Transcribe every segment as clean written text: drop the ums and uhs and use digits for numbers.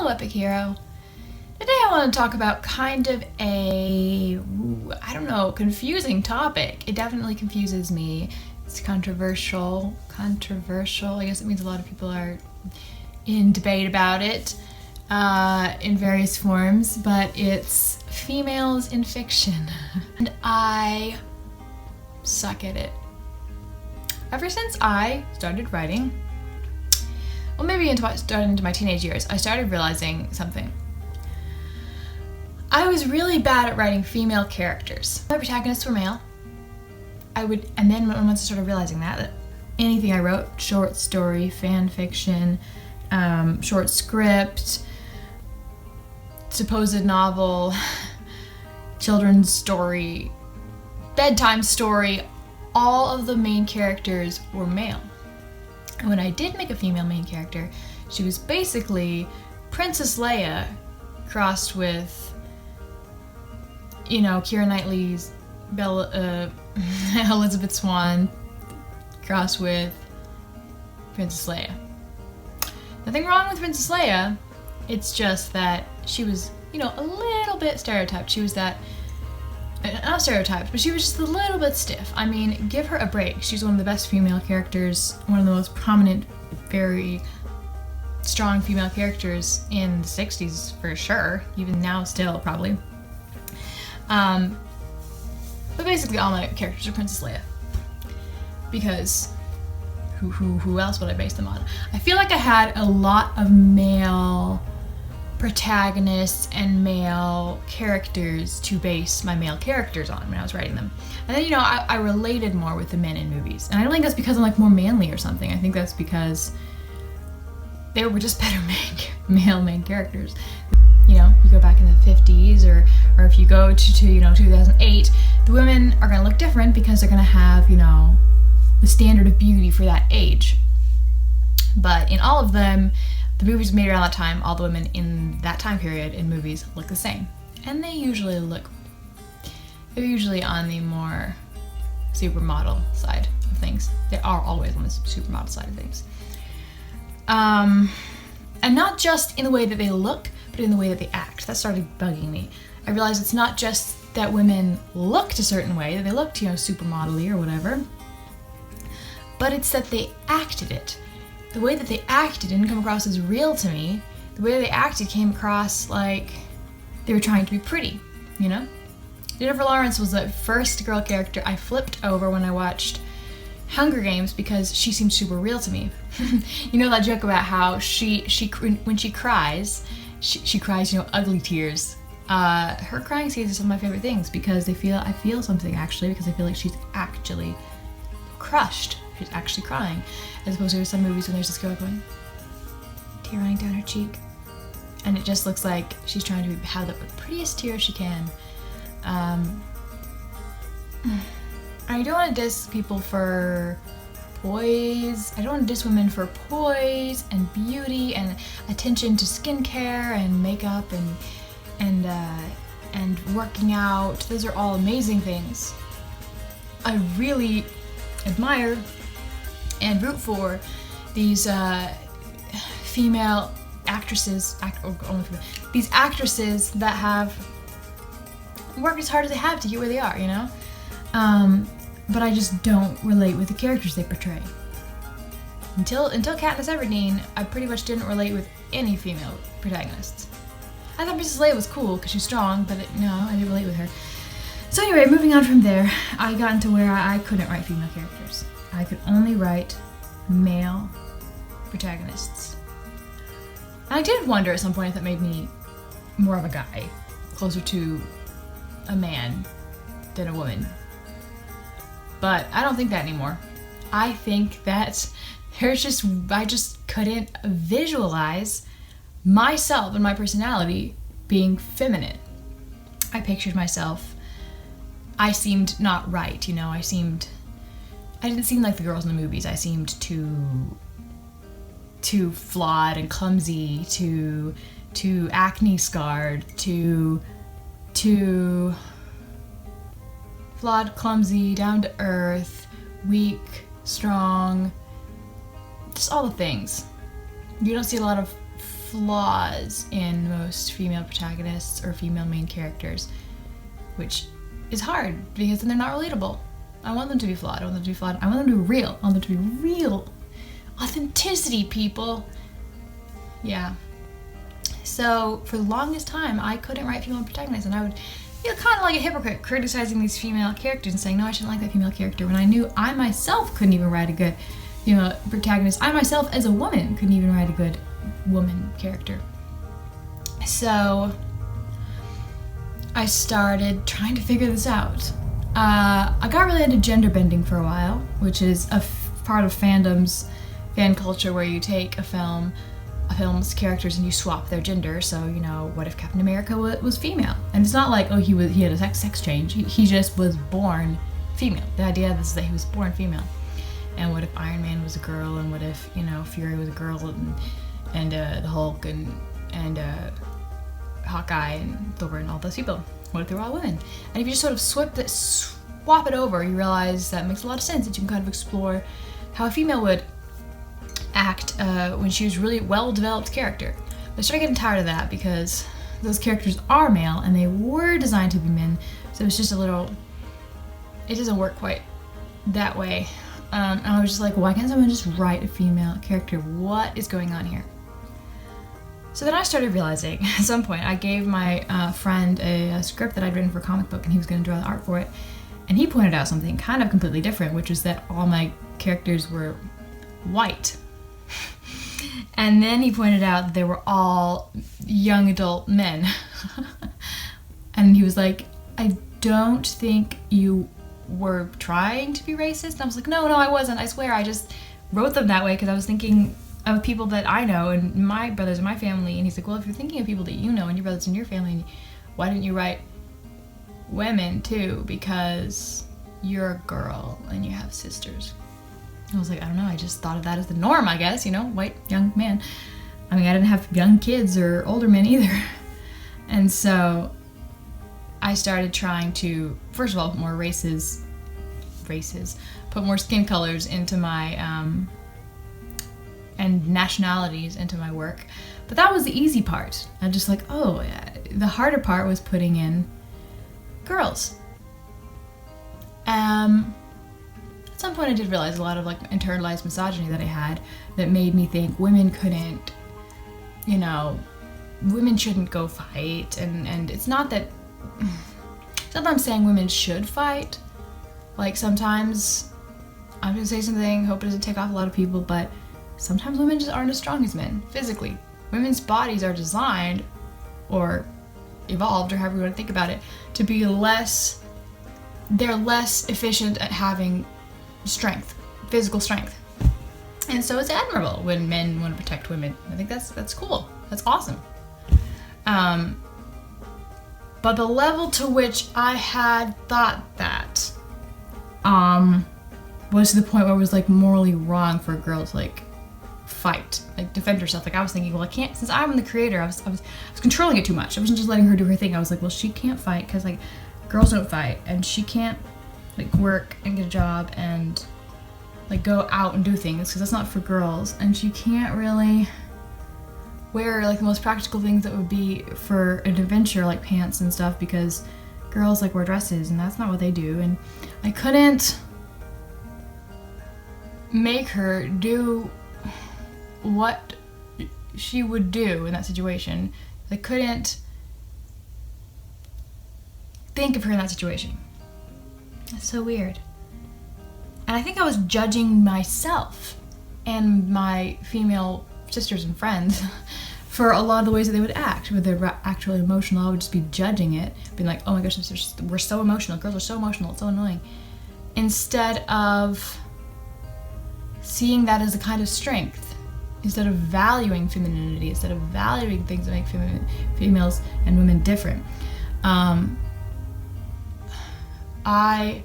Hello, Epic Hero. Today I want to talk about kind of a, I don't know, confusing topic. It definitely confuses me. It's controversial. I guess it means a lot of people are in debate about it in various forms, but it's females in fiction. And I suck at it. Ever since I started writing, well, maybe started into my teenage years, I started realizing something. I was really bad at writing female characters. My protagonists were male. And then once I started realizing that anything I wrote, short story, fan fiction, short script, supposed novel, children's story, bedtime story, all of the main characters were male. And when I did make a female main character, she was basically Princess Leia crossed with, you know, Keira Knightley's Elizabeth Swann crossed with Princess Leia. Nothing wrong with Princess Leia, it's just that she was, you know, a little bit stereotyped. She was that, not stereotyped, but she was just a little bit stiff. I mean, give her a break. She's one of the best female characters, one of the most prominent, very strong female characters in the 60s for sure, even now still probably. But basically all my characters are Princess Leia. Because who else would I base them on? I feel like I had a lot of male protagonists and male characters to base my male characters on when I was writing them. And then, you know, I related more with the men in movies. And I don't think that's because I'm like more manly or something. I think that's because they were just better male main characters. You know, you go back in the 50s or if you go to you know, 2008, the women are going to look different because they're going to have, you know, the standard of beauty for that age. But in all of them, the movies made around that time, all the women in that time period in movies look the same. And they're usually on the more supermodel side of things. They are always on the supermodel side of things. And not just in the way that they look, but in the way that they act. That started bugging me. I realized it's not just that women looked a certain way, that they looked, you know, supermodel-y or whatever, but it's that they acted it. The way that they acted didn't come across as real to me. The way they acted came across like they were trying to be pretty, you know? Jennifer Lawrence was the first girl character I flipped over when I watched Hunger Games because she seemed super real to me. You know that joke about how when she cries, she cries, you know, ugly tears. Her crying scenes are some of my favorite things because I feel something actually, because I feel like she's actually crushed. She's actually crying, as opposed to some movies when there's this girl going, tear running down her cheek, and it just looks like she's trying to have the prettiest tear she can. I don't want to diss people for poise. I don't want to diss women for poise and beauty and attention to skincare and makeup and working out. Those are all amazing things. I really admire and root for these female actresses, these actresses that have worked as hard as they have to get where they are, you know? But I just don't relate with the characters they portray. Until Katniss Everdeen, I pretty much didn't relate with any female protagonists. I thought Princess Leia was cool because she's strong, but no, I didn't relate with her. So anyway, moving on from there, I got into where I couldn't write female characters. I could only write male protagonists. And I did wonder at some point if that made me more of a guy, closer to a man than a woman. But I don't think that anymore. I think that I just couldn't visualize myself and my personality being feminine. I pictured myself, I seemed not right, you know, I didn't seem like the girls in the movies. I seemed too flawed and clumsy, too acne scarred, too flawed, clumsy, down to earth, weak, strong, just all the things. You don't see a lot of flaws in most female protagonists or female main characters, which is hard because then they're not relatable. I want them to be flawed. I want them to be flawed. I want them to be real. I want them to be real. Authenticity, people. Yeah. So for the longest time, I couldn't write female protagonists, and I would feel kind of like a hypocrite criticizing these female characters and saying, no, I shouldn't like that female character, when I knew I myself couldn't even write a good female protagonist. I myself, as a woman, couldn't even write a good woman character. So I started trying to figure this out. I got really into gender bending for a while, which is a part of fandom's fan culture where you take a film's characters and you swap their gender. So, you know, what if Captain America was female? And it's not like, oh, he had a sex change. He just was born female. The idea is that he was born female. And what if Iron Man was a girl? And what if, you know, Fury was a girl? And the Hulk and Hawkeye and Thor and all those people. What if they were all women? And if you just sort of swap it over, you realize that makes a lot of sense, that you can kind of explore how a female would act when she was really well-developed character. But I started getting tired of that because those characters are male and they were designed to be men, so it's just it doesn't work quite that way. And I was just like, why can't someone just write a female character? What is going on here? So then I started realizing, at some point, I gave my friend a script that I'd written for a comic book, and he was going to draw the art for it. And he pointed out something kind of completely different, which was that all my characters were white. And then he pointed out that they were all young adult men. And he was like, I don't think you were trying to be racist. And I was like, no, I wasn't. I swear, I just wrote them that way because I was thinking of people that I know and my brothers and my family. And he's like, well, if you're thinking of people that you know and your brothers and your family, why didn't you write women too? Because you're a girl and you have sisters. I was like, I don't know, I just thought of that as the norm, I guess, you know, white young man. I mean, I didn't have young kids or older men either. And so I started trying to, first of all, put more put more skin colors into my and nationalities into my work. But that was the easy part. I'm just like, oh, the harder part was putting in girls. At some point I did realize a lot of like internalized misogyny that I had that made me think women couldn't, you know, women shouldn't go fight, and it's not that I'm saying women should fight. Like, sometimes I'm gonna say something, hope it doesn't take off a lot of people, but sometimes women just aren't as strong as men physically. Women's bodies are designed or evolved, or however you want to think about it, to be they're less efficient at having strength, physical strength. And so it's admirable when men want to protect women. I think that's cool. That's awesome. But the level to which I had thought that was to the point where it was like morally wrong for a girl to like fight, like defend herself. Like, I was thinking, well, I can't, since I'm the creator, I was controlling it too much. I wasn't just letting her do her thing. I was like, well, she can't fight because like girls don't fight, and she can't like work and get a job and like go out and do things because that's not for girls, and she can't really wear like the most practical things that would be for an adventure, like pants and stuff, because girls like wear dresses and that's not what they do. And I couldn't make her do what she would do in that situation. I couldn't think of her in that situation. That's so weird. And I think I was judging myself and my female sisters and friends for a lot of the ways that they would act. When they're actually emotional, I would just be judging it, being like, oh my gosh, we're so emotional. Girls are so emotional. It's so annoying. Instead of seeing that as a kind of strength, instead of valuing femininity, instead of valuing things that make females and women different. I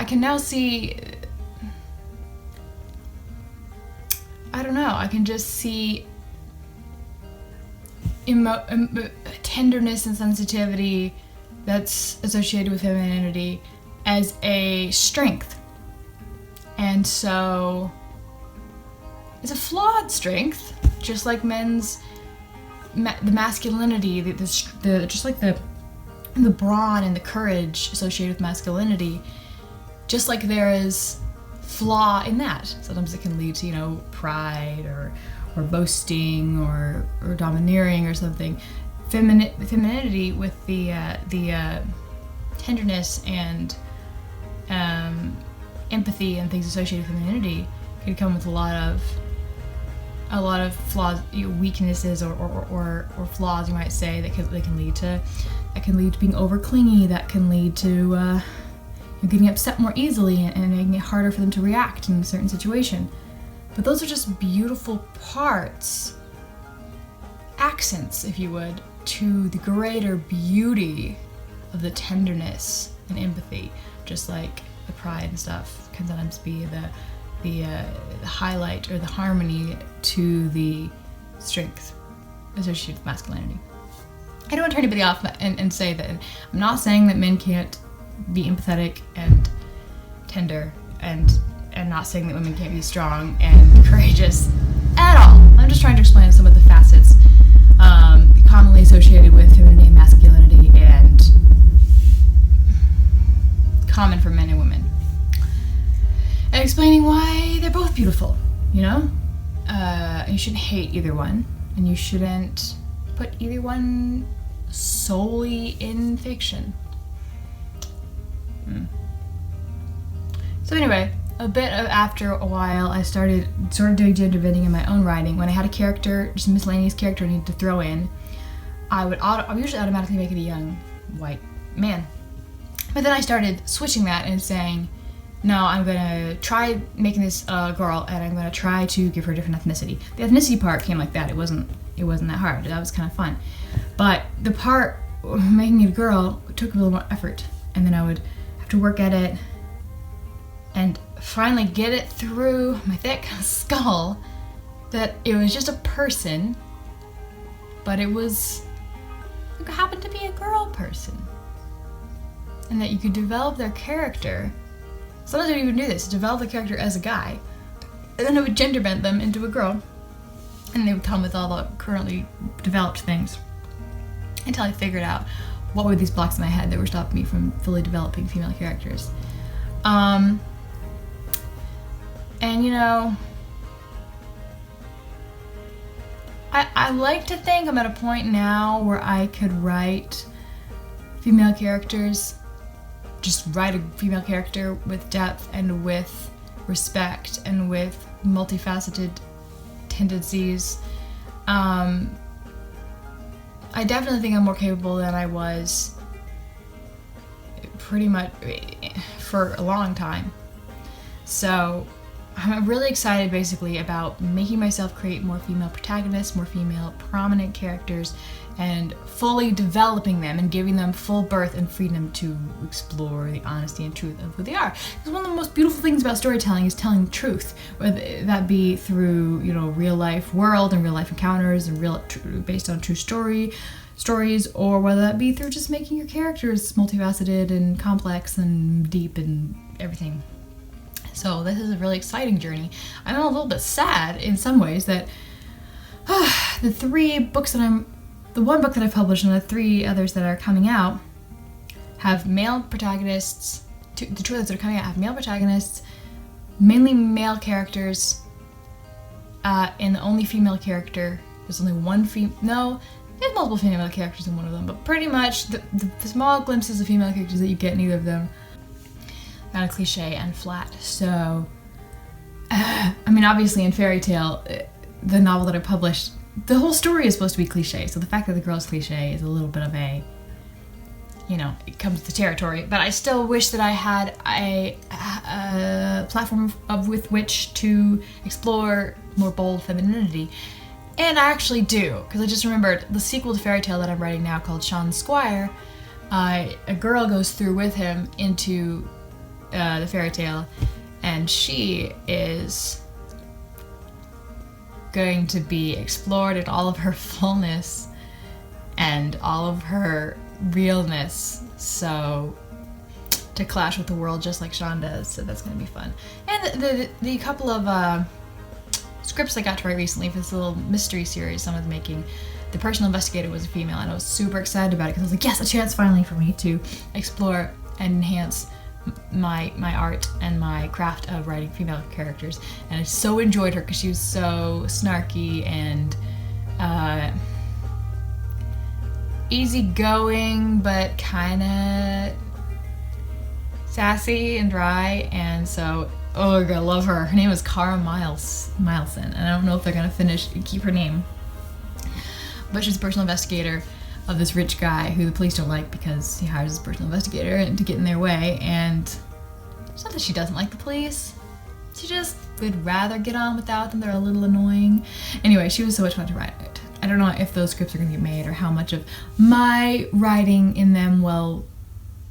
can now see, I don't know, I can just see tenderness and sensitivity that's associated with femininity as a strength. And so it's a flawed strength, just like men's the masculinity, the just like the brawn and the courage associated with masculinity, just like there is flaw in that. Sometimes it can lead to, you know, pride or boasting or domineering or something. Femininity with the tenderness and empathy and things associated with femininity can come with a lot of flaws, weaknesses or flaws, you might say, that can lead to being over clingy, that can lead to getting upset more easily and making it harder for them to react in a certain situation. But those are just beautiful parts, accents, if you would, to the greater beauty of the tenderness and empathy. Just like the pride and stuff can sometimes be the highlight or the harmony to the strength associated with masculinity. I don't want to turn anybody off and say that I'm not saying that men can't be empathetic and tender, and not saying that women can't be strong and courageous at all. I'm just trying to explain some of the facets commonly associated with femininity and masculinity and common for men and women. And explaining why they're both beautiful, you know? You shouldn't hate either one, and you shouldn't put either one solely in fiction. So anyway, after a while, I started doing gender bending in my own writing. When I had a character, just a miscellaneous character I needed to throw in, I would usually automatically make it a young white man. But then I started switching that and saying, no, I'm gonna try making this a girl, and I'm gonna try to give her a different ethnicity. The ethnicity part came like that. It wasn't that hard. That was kind of fun. But the part making it a girl took a little more effort, and then I would have to work at it and finally get it through my thick skull that it was just a person, but it happened to be a girl person, and that you could develop their character. Sometimes I would even do this, develop the character as a guy, and then I would gender bend them into a girl, and they would come with all the currently developed things until I figured out what were these blocks in my head that were stopping me from fully developing female characters. And you know, I like to think I'm at a point now where I could write female characters, just write a female character with depth and with respect and with multifaceted tendencies. I definitely think I'm more capable than I was pretty much for a long time. So I'm really excited basically about making myself create more female protagonists, more female prominent characters, and fully developing them and giving them full birth and freedom to explore the honesty and truth of who they are. Because one of the most beautiful things about storytelling is telling the truth, whether that be through, you know, real life world and real life encounters and based on true stories, or whether that be through just making your characters multifaceted and complex and deep and everything. So this is a really exciting journey. I'm a little bit sad in some ways that the one book that I've published and the 3 others that are coming out have male protagonists. The 2 others that are coming out have male protagonists, mainly male characters, and the only female character, there's only one there's multiple female characters in one of them, but pretty much the small glimpses of female characters that you get in either of them kind of cliche and flat. So, I mean, obviously in Fairy Tale, the novel that I published, the whole story is supposed to be cliche, so the fact that the girl's cliche is a little bit of a, you know, it comes with the territory. But I still wish that I had a platform with which to explore more bold femininity. And I actually do, because I just remembered the sequel to Fairy Tale that I'm writing now called Sean Squire. A girl goes through with him into the fairy tale, and she is going to be explored in all of her fullness and all of her realness, so to clash with the world just like Sean does. So that's going to be fun. And the couple of scripts I got to write recently for this little mystery series someone's making. The personal investigator was a female, and I was super excited about it because I was like, yes, a chance finally for me to explore and enhance my art and my craft of writing female characters. And I so enjoyed her because she was so snarky and easygoing, but kind of sassy and dry. And so, oh god, I love her. Her name is Cara Mileson, and I don't know if they're gonna keep her name. But she's a personal investigator of this rich guy who the police don't like because he hires a personal investigator to get in their way. And it's not that she doesn't like the police. She just would rather get on without them. They're a little annoying. Anyway, she was so much fun to write. I don't know if those scripts are going to get made or how much of my writing in them will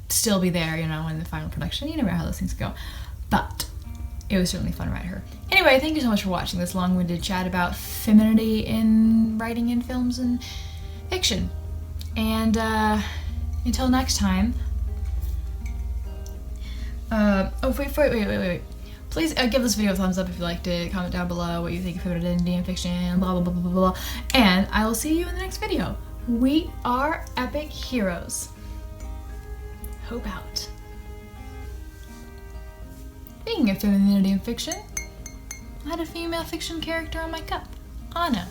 still be there, you know, in the final production. You never know how those things go. But it was certainly fun to write her. Anyway, thank you so much for watching this long-winded chat about femininity in writing in films and fiction. And until next time. Wait. Please give this video a thumbs up if you liked it. Comment down below what you think of femininity in fiction, blah, blah, blah, blah, blah, blah. And I will see you in the next video. We are epic heroes. Hope out. Speaking of femininity in fiction, I had a female fiction character on my cup, Anna.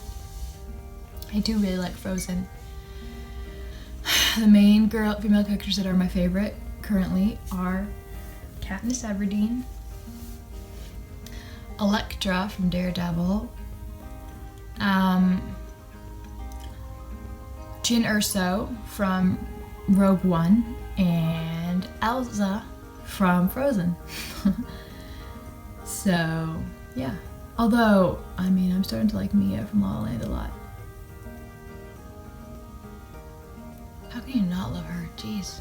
I do really like Frozen. The main female characters that are my favorite currently are Katniss Everdeen, Elektra from Daredevil, Jyn Erso from Rogue One, and Elsa from Frozen. So, yeah. Although, I mean, I'm starting to like Mia from La La Land a lot. How can you not love her? Jeez.